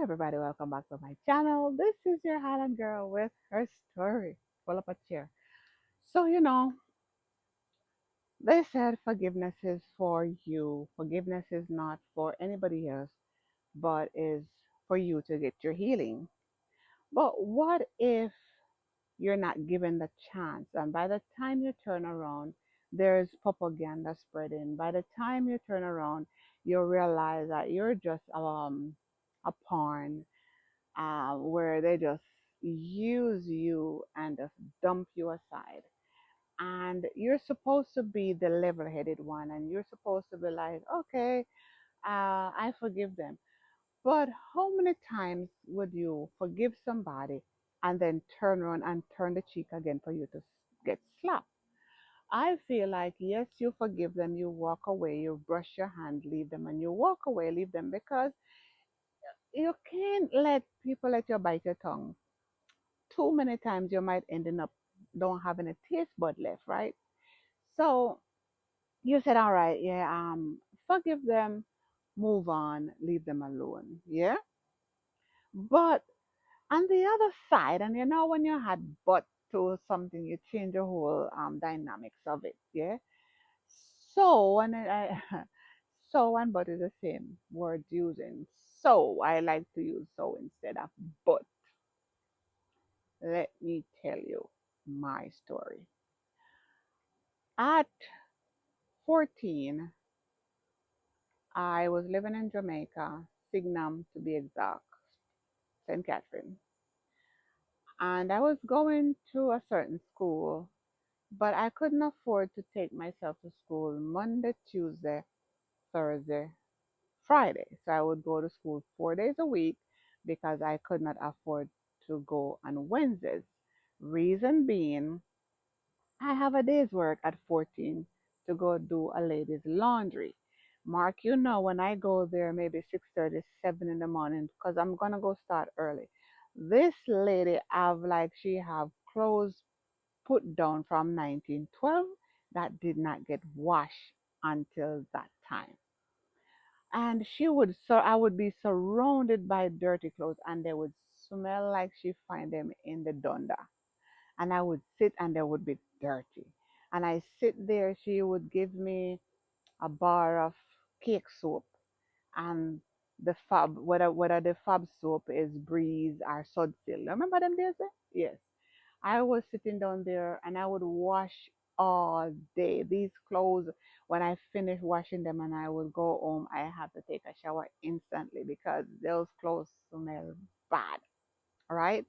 Everybody, welcome back to my channel. This is your Highland girl with her story. Pull up a chair. So, they said forgiveness is for you. Forgiveness is not for anybody else, but is for you to get your healing. But what if you're not given the chance? And by the time you turn around, there's propaganda spreading. By the time you turn around, you realize that you're just a pawn where they just use you and just dump you aside. And you're supposed to be the level headed one, and you're supposed to be like, okay, I forgive them. But how many times would you forgive somebody and then turn around and turn the cheek again for you to get slapped? I feel like, yes, you forgive them, you walk away, you brush your hand, leave them, and you walk away, leave them because you can't let people let you bite your tongue too many times you might ending up don't having a taste bud left, right? So you said, all right, yeah, forgive them, move on, leave them alone, yeah. But on the other side, and when you had but to something, you change the whole dynamics of it, yeah. So and so and but is the same word using. So I like to use so instead of but. Let me tell you my story. At 14, I was living in Jamaica, Signum to be exact, St. Catherine. And I was going to a certain school, but I couldn't afford to take myself to school Monday, Tuesday, Thursday, Friday. So I would go to school 4 days a week because I could not afford to go on Wednesdays. Reason being, I have a day's work at 14 to go do a lady's laundry. Mark, when I go there, maybe 6:30, 7 in the morning, because I'm going to go start early. This lady have like she have clothes put down from 1912 that did not get washed until that time. And so I would be surrounded by dirty clothes and they would smell like she find them in the dunder, and I would sit and they would be dirty. And I sit there, she would give me a bar of cake soap and the fab, whether the fab soap is Breeze or Sudsil. Remember them days? Yes. I was sitting down there and I would wash all day. These clothes, when I finished washing them and I would go home, I had to take a shower instantly because those clothes smell bad. Right?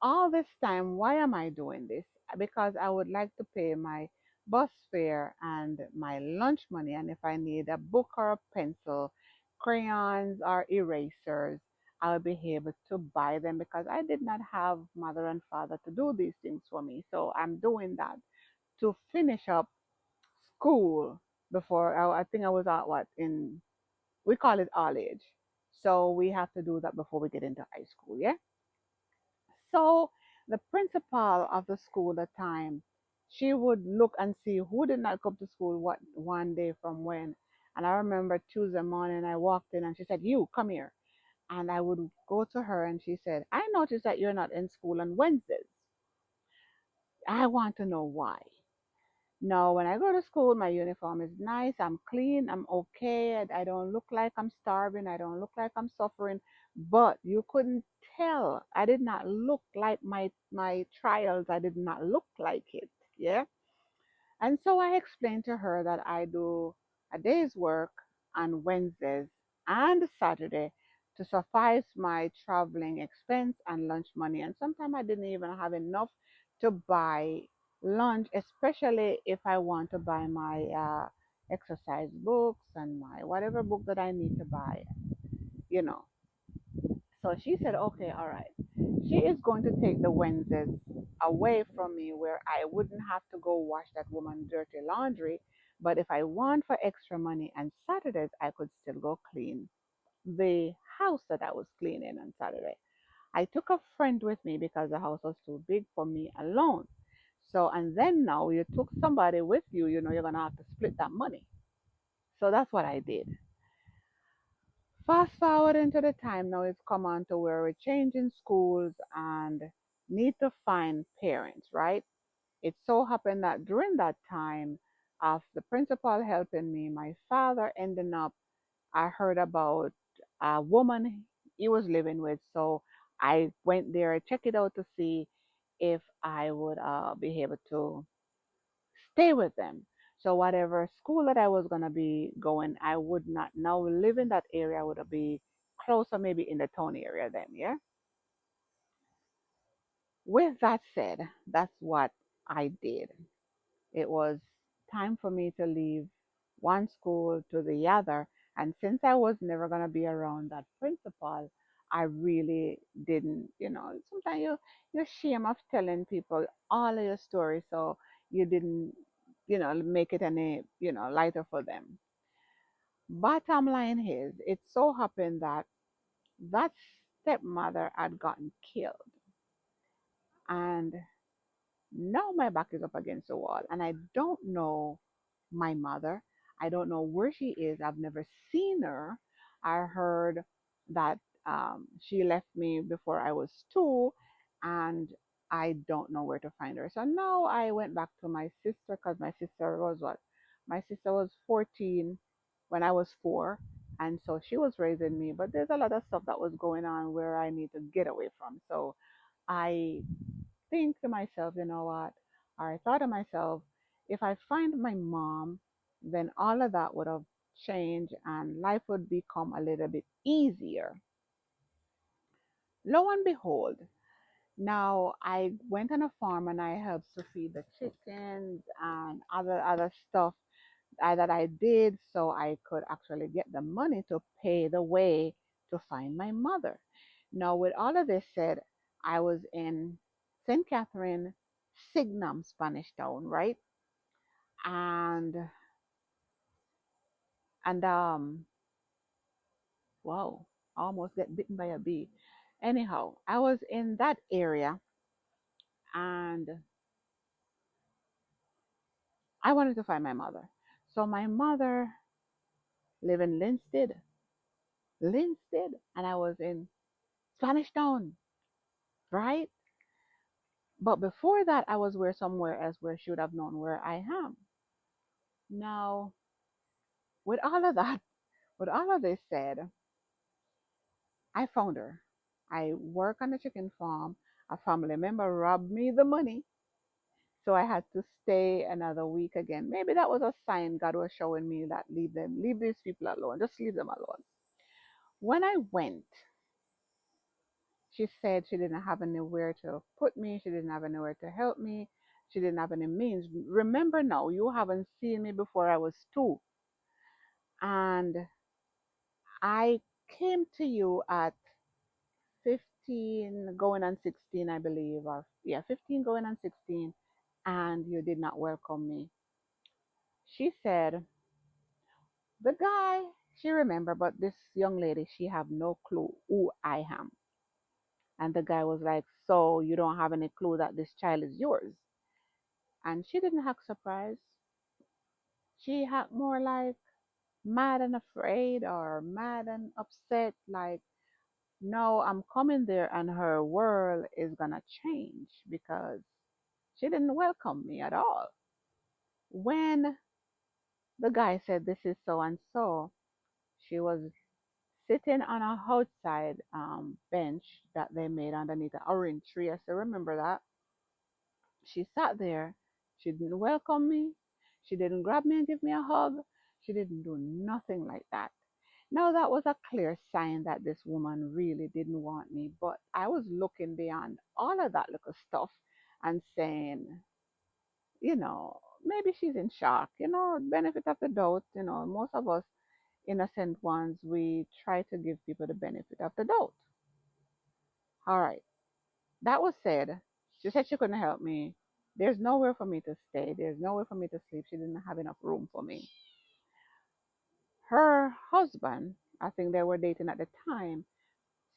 All this time, why am I doing this? Because I would like to pay my bus fare and my lunch money, and if I need a book or a pencil, crayons or erasers, I'll be able to buy them because I did not have mother and father to do these things for me. So I'm doing that to finish up school before I think I was at what in we call it all age. So we have to do that before we get into high school, yeah? So the principal of the school at the time, she would look and see who did not come to school what one day from when. And I remember Tuesday morning I walked in and she said, "You come here." And I would go to her and she said, "I noticed that you're not in school on Wednesdays. I want to know why." Now, when I go to school, my uniform is nice. I'm clean. I'm okay. I don't look like I'm starving. I don't look like I'm suffering. But you couldn't tell. I did not look like my trials. I did not look like it. Yeah. And so I explained to her that I do a day's work on Wednesdays and Saturday to suffice my traveling expense and lunch money. And sometimes I didn't even have enough to buy lunch, especially if I want to buy my exercise books and my whatever book that I need to buy, you know. So she said, okay, all right. She is going to take the Wednesdays away from me where I wouldn't have to go wash that woman's dirty laundry. But if I want for extra money and Saturdays, I could still go clean the house that I was cleaning on Saturday. I took a friend with me because the house was too big for me alone. So, and then now you took somebody with you, you're going to have to split that money. So that's what I did. Fast forward into the time now, it's come on to where we're changing schools and need to find parents, right? It so happened that during that time of the principal helping me, my father ended up, I heard about a woman he was living with. So I went there, check it out to see if I would be able to stay with them. So whatever school that I was gonna be going, I would not now live in that area. I would be closer, maybe in the town area then. Yeah. With that said, that's what I did. It was time for me to leave one school to the other. And since I was never going to be around that principal, I really didn't, sometimes you're ashamed of telling people all of your story. So you didn't, make it any, lighter for them. Bottom line is, it so happened that that stepmother had gotten killed. And now my back is up against the wall, and I don't know my mother. I don't know where she is. I've never seen her. I heard that she left me before I was 2, and I don't know where to find her. So now I went back to my sister because my sister was what? My sister was 14 when I was 4, and so she was raising me. But there's a lot of stuff that was going on where I need to get away from. So I think to myself, you know what? Or I thought to myself, if I find my mom, then all of that would have changed and life would become a little bit easier. Lo and behold, now I went on a farm and I helped to feed the chickens and other stuff that I did so I could actually get the money to pay the way to find my mother. Now, with all of this said, I was in St. Catherine, Signum, Spanish Town, right? And and wow, almost get bitten by a bee. Anyhow, I was in that area and I wanted to find my mother. So my mother lived in Linstead, and I was in Spanish Town, right? But before that, I was where somewhere else where she would have known where I am. Now, with all of that, with all of this said, I found her. I work on the chicken farm. A family member robbed me the money, so I had to stay another week again. Maybe that was a sign God was showing me that leave these people alone, just leave them alone. When I went, she said she didn't have anywhere to put me. She didn't have anywhere to help me. She didn't have any means. Remember now, you haven't seen me before I was 2. And I came to you at 15 going on 16, I believe, or yeah, 15 going on 16, and you did not welcome me. She said, the guy, she remember, but this young lady, she have no clue who I am. And the guy was like, so you don't have any clue that this child is yours? And she didn't act surprised. She had more like mad and afraid or mad and upset, like, no, I'm coming there and her world is gonna change because she didn't welcome me at all. When the guy said, this is so and so, she was sitting on a outside bench that they made underneath an orange tree. I still remember that. She sat there. She didn't welcome me. She didn't grab me and give me a hug. She didn't do nothing like that. Now, that was a clear sign that this woman really didn't want me, but I was looking beyond all of that little stuff and saying, maybe she's in shock, benefit of the doubt. Most of us innocent ones, we try to give people the benefit of the doubt. All right, that was said. She said she couldn't help me. There's nowhere for me to stay, there's nowhere for me to sleep. She didn't have enough room for me. Her husband, I think they were dating at the time,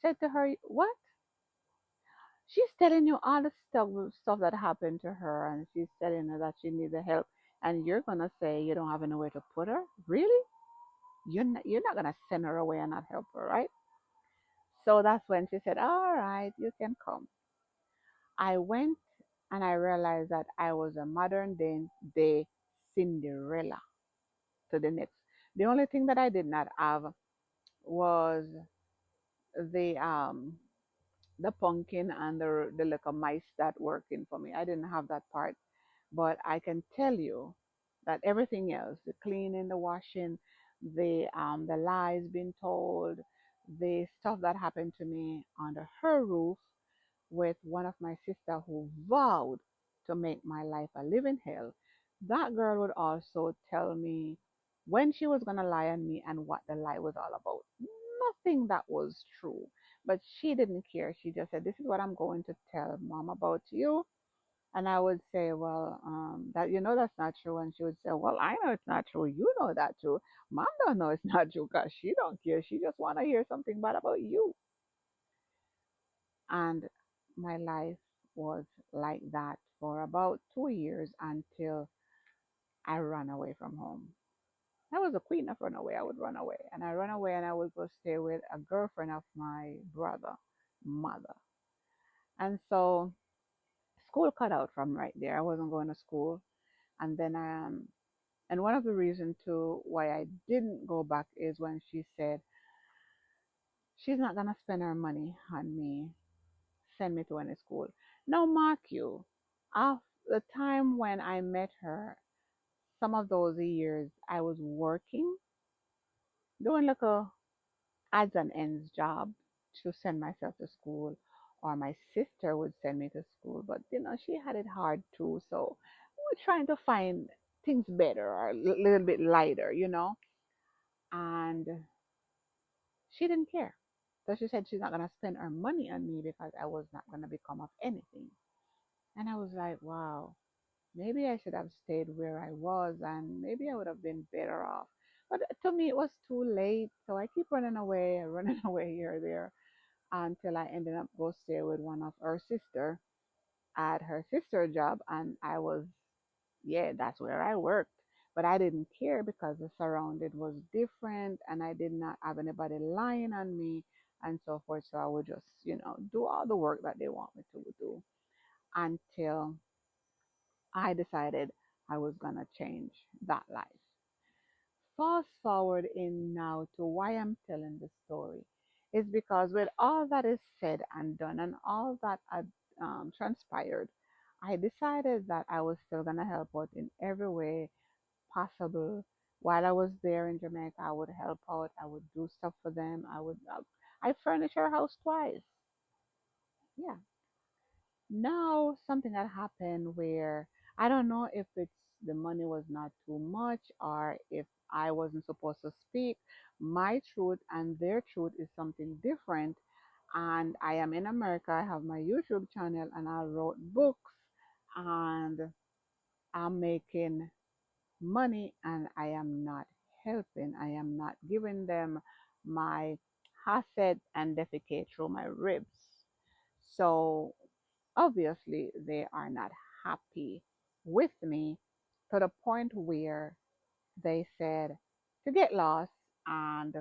said to her, what? She's telling you all the stuff that happened to her, and she's telling her that she needs the help, and you're gonna say you don't have anywhere to put her? Really? You're not gonna send her away and not help her, right? So that's when she said, "All right, you can come." I went and I realized that I was a modern day Cinderella to the next. The only thing that I did not have was the the pumpkin and the little mice that working for me. I didn't have that part, but I can tell you that everything else, the cleaning, the washing, the lies being told, the stuff that happened to me under her roof with one of my sister who vowed to make my life a living hell. That girl would also tell me when she was gonna lie on me and what the lie was all about. Nothing that was true. But she didn't care. She just said, "This is what I'm going to tell mom about you." And I would say, "Well, that that's not true." And she would say, "Well, I know it's not true. You know that too. Mom don't know it's not true because she don't care. She just want to hear something bad about you." And my life was like that for about 2 years until I ran away from home. I was a queen of runaway. I would run away. And I run away and I would go stay with a girlfriend of my brother, mother. And so school cut out from right there. I wasn't going to school. And then and one of the reasons too why I didn't go back is when she said she's not gonna spend her money on me, send me to any school. Now mark you, of the time when I met her, some of those years I was working, doing like a odds and ends job to send myself to school, or my sister would send me to school. But she had it hard too, so we're trying to find things better or a little bit lighter. And she didn't care. So she said she's not gonna spend her money on me because I was not gonna become of anything. And I was like, wow, maybe I should have stayed where I was and maybe I would have been better off. But to me, it was too late. So I keep running away, running away here or there until I ended up go stay with one of her sister at her sister job. And yeah, that's where I worked. But I didn't care because the surrounding was different and I did not have anybody lying on me and so forth. So I would just, do all the work that they want me to do until I decided I was going to change that life. Fast forward in now to why I'm telling this story is because with all that is said and done and all that had transpired, I decided that I was still going to help out in every way possible. While I was there in Jamaica, I would help out. I would do stuff for them. I furnished her house twice. Yeah. Now something had happened where I don't know if it's the money was not too much or if I wasn't supposed to speak. My truth and their truth is something different. And I am in America. I have my YouTube channel and I wrote books and I'm making money and I am not helping. I am not giving them my asset and defecate through my ribs. So obviously they are not happy with me to the point where they said to get lost and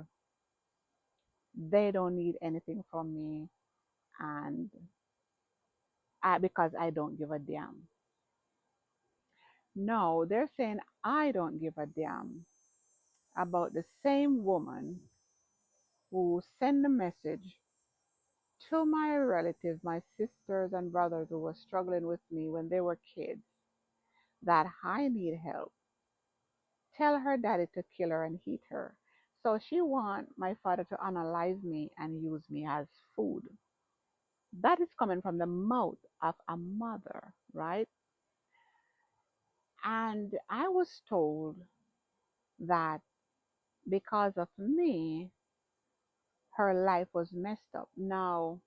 they don't need anything from me and because I don't give a damn. No, they're saying I don't give a damn about the same woman who sent a message to my relatives, my sisters and brothers who were struggling with me when they were kids, that I need help. Tell her daddy to kill her and eat her. So she want my father to analyze me and use me as food. That is coming from the mouth of a mother, right? And I was told that because of me, her life was messed up. Now,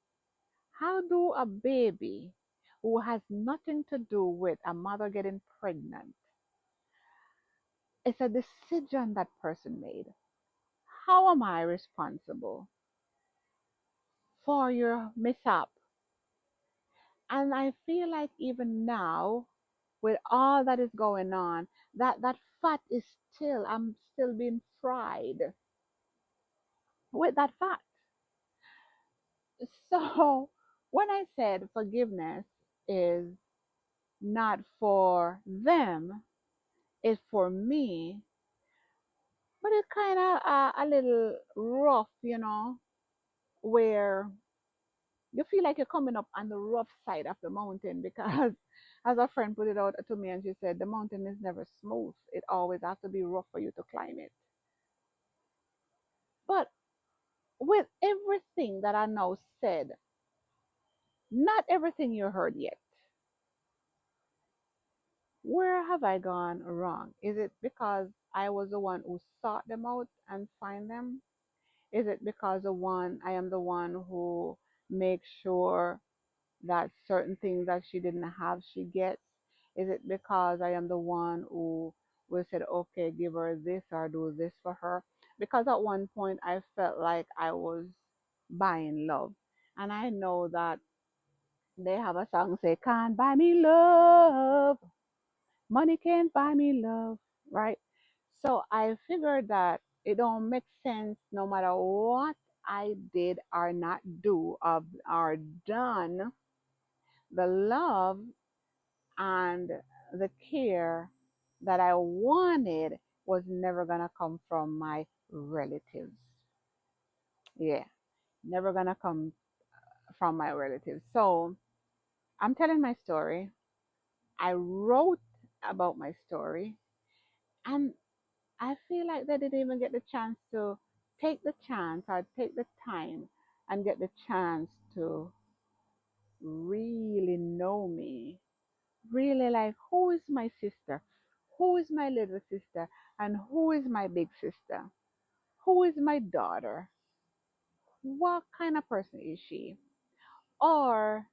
how do a baby who has nothing to do with a mother getting pregnant, it's a decision that person made. How am I responsible for your mishap? And I feel like even now, with all that is going on, that fat is still, I'm still being fried. with that fact. So when I said forgiveness is not for them, it's for me, but it's kind of a little rough, where you feel like you're coming up on the rough side of the mountain because, as a friend put it out to me, and she said, the mountain is never smooth. It always has to be rough for you to climb it. But with everything that I now said, not everything you heard yet, where have I gone wrong? Is it because I was the one who sought them out and find them? Is it because I am the one who makes sure that certain things that she didn't have, she gets? Is it because I am the one who will say, okay, give her this or do this for her? Because at one point I felt like I was buying love. And I know that they have a song say, can't buy me love. Money can't buy me love, right? So I figured that it don't make sense no matter what I did or not do or done, the love and the care that I wanted was never gonna come from my relatives. Yeah, never gonna come from my relatives. So I'm telling my story. I wrote about my story, and I feel like they didn't even get the chance to take the chance or take the time and get the chance to really know me. Really, like, who is my sister? Who is my little sister? And who is my big sister? Who is my daughter? What kind of person is she? Or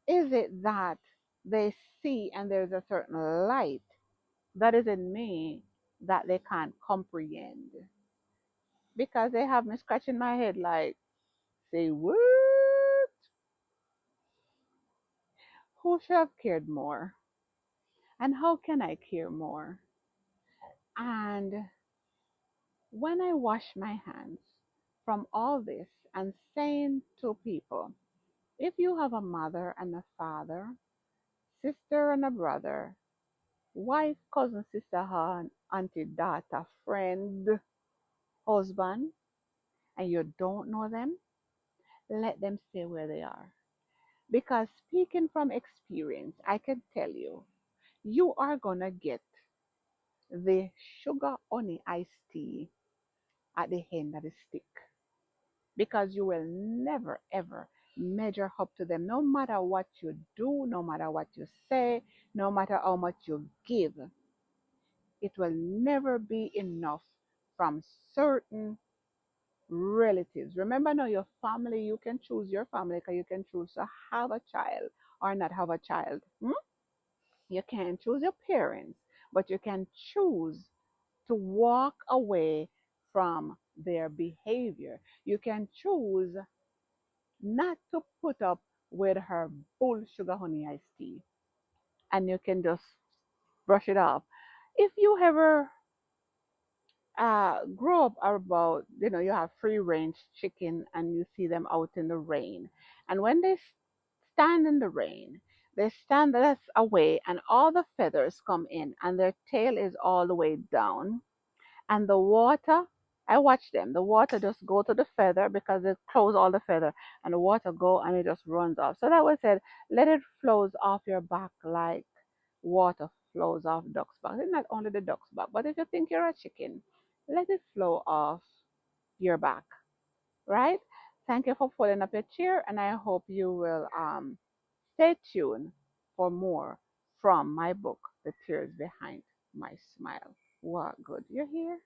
is it that they see and there's a certain light that is in me that they can't comprehend? Because they have me scratching my head like, say what? Who should have cared more? And how can I care more? And when I wash my hands from all this and saying to people, if you have a mother and a father, sister and a brother, wife, cousin, sister, aunt, auntie, daughter, friend, husband, and you don't know them, let them stay where they are. Because speaking from experience, I can tell you, you are gonna get the sugar honey iced tea at the end of the stick, because you will never ever measure up to them, no matter what you do, no matter what you say, no matter how much you give. It will never be enough from certain relatives. Remember now, your family, you can choose your family because you can choose to have a child or not have a child. You can choose your parents, but you can choose to walk away from their behavior. You can choose not to put up with her bull sugar honey iced tea, and you can just brush it off. If you ever grow up about, you have free range chicken and you see them out in the rain, and when they stand in the rain, they stand less away and all the feathers come in and their tail is all the way down, and the water, I watch them, the water just go to the feather because they close all the feather, and the water go and it just runs off. So that was said, let it flows off your back like water flows off duck's back. It's not only the duck's back, but if you think you're a chicken, let it flow off your back, right? Thank you for pulling up your chair, and I hope you will stay tuned for more from my book, The Tears Behind My Smile. What good, you're here?